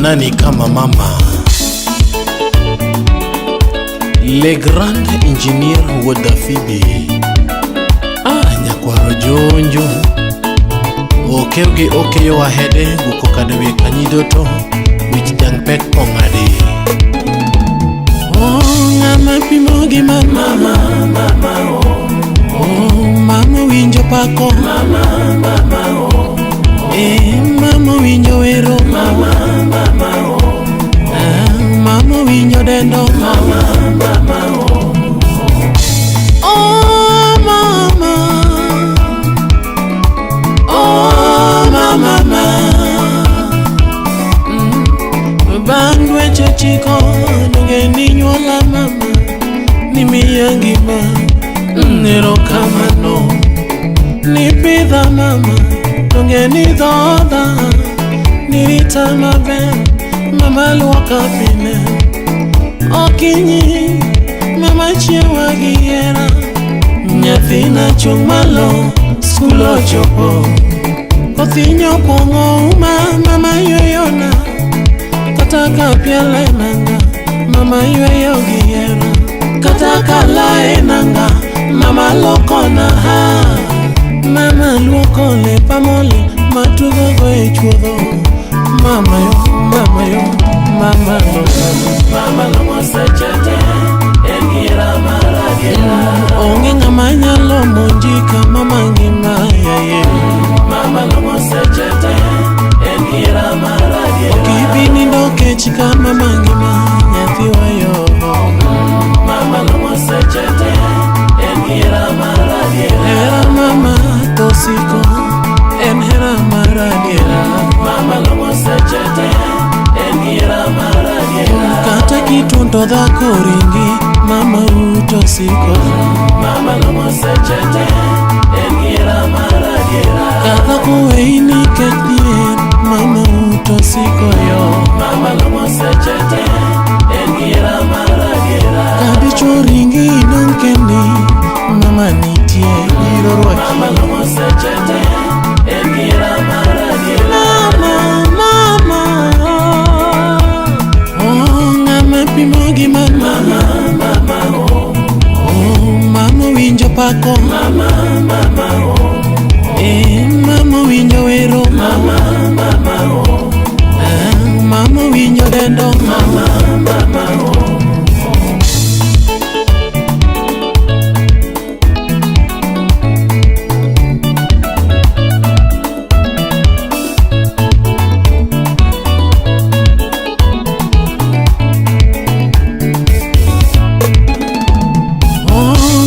nani kama mama? Le grand ingénieur Wodafibi nyakwaro jonjo okewge okeyo wahede guko kadewe kanyidoto wich jang pek ong'adi. Ng'ama pimogi mama mama winjo pako mama winjo wero mama winjo dendo mama Bandweche chiko nunge ninyuola mama nimiya ngima nero kamano nipidha mama nunge nidhodha nirita maber mama luoka pile okinyi mama chiewa gi hera nyathina chung' malo skul ochopo kothinyo pong'o uma mama yuyona Kataka piele nanga mama yweyo gi hera kataka lae nanga mama lokona ha mama luoko lepa mole matugo go e chuodho mama yo mama lo sechete engira maragera onge ng'ama nyalo monjika mama ngima yaye mama lo sechete engira maragera kibini dokechika mama ngima nyathi wayo mama lo sechete engira maragera hera mama tosiko en hera maragera mama lo sechete engira maragera kata kitundo dhako ringi mama utosiko mama lo sechete engira maragera kata kuweini kechien mama utosiko yo mama lo sechete engira maragera kadicho ringi nankeni mama nitie iro rwaki mama lo sechete engira maragera ng'ama pimogi mama mama winjo pako mama winjo wero mama winjo dendo mama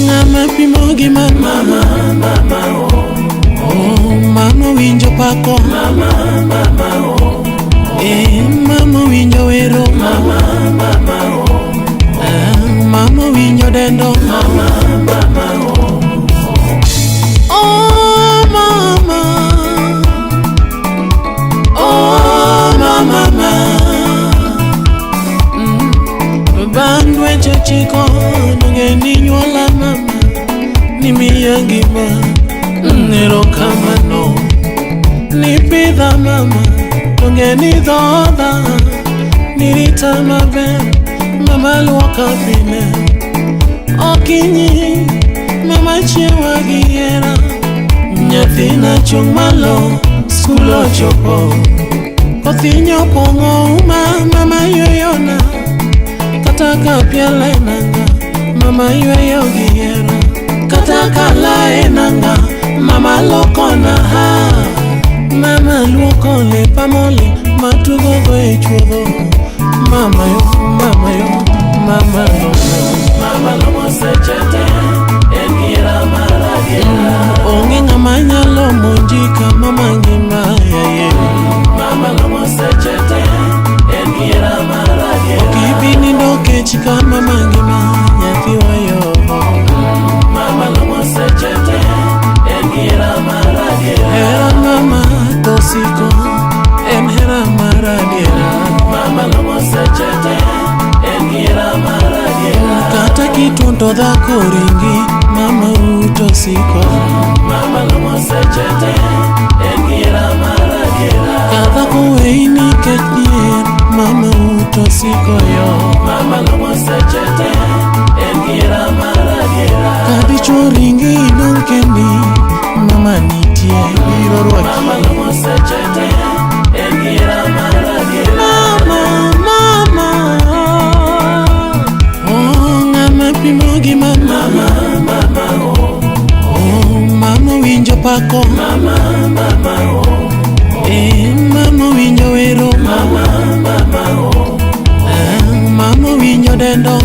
ng'ama pimogi mama mama winjo pako mama winjo wero mama winjo dendo mama bandweche chiko nunge ninyuola mama nimiya ngima nero kamano nipidha mama nunge nidhodha nirita maber mama luoka pile okinyi mama chiewa gi hera nyathina chung' malo skul ochopo kothinyo pong'o uma mama yuyona kataka piele nanga mama yweyo gi hera kataka lae nanga mama lokona ha mama luoko lepa mole matugo go e chuodho mama yo mama lo sechete engira maragera onge ng'ama nyalo monjika mama ngima yaye mama lo sechete engira maragera kibini dokechika mama ngima nyathi wayo mama lo sechete engira maragera hera mama tosiko en hera maragera mama lo sechete engira maragera kata kitundo dhako ringi mama utosiko mama lo sechete engira maragera kata kuweini kechien mama utosiko yo. Mama lomo sechete engira maragera. Kadicho ringi nonkendi mama nitie biro rwaki. Mama lomo sechete engira maragera. Mama oh ngama pimogi mama. Mama oh mama winjo pako. Mama mama winjo wero. Mama mama winjo dendo.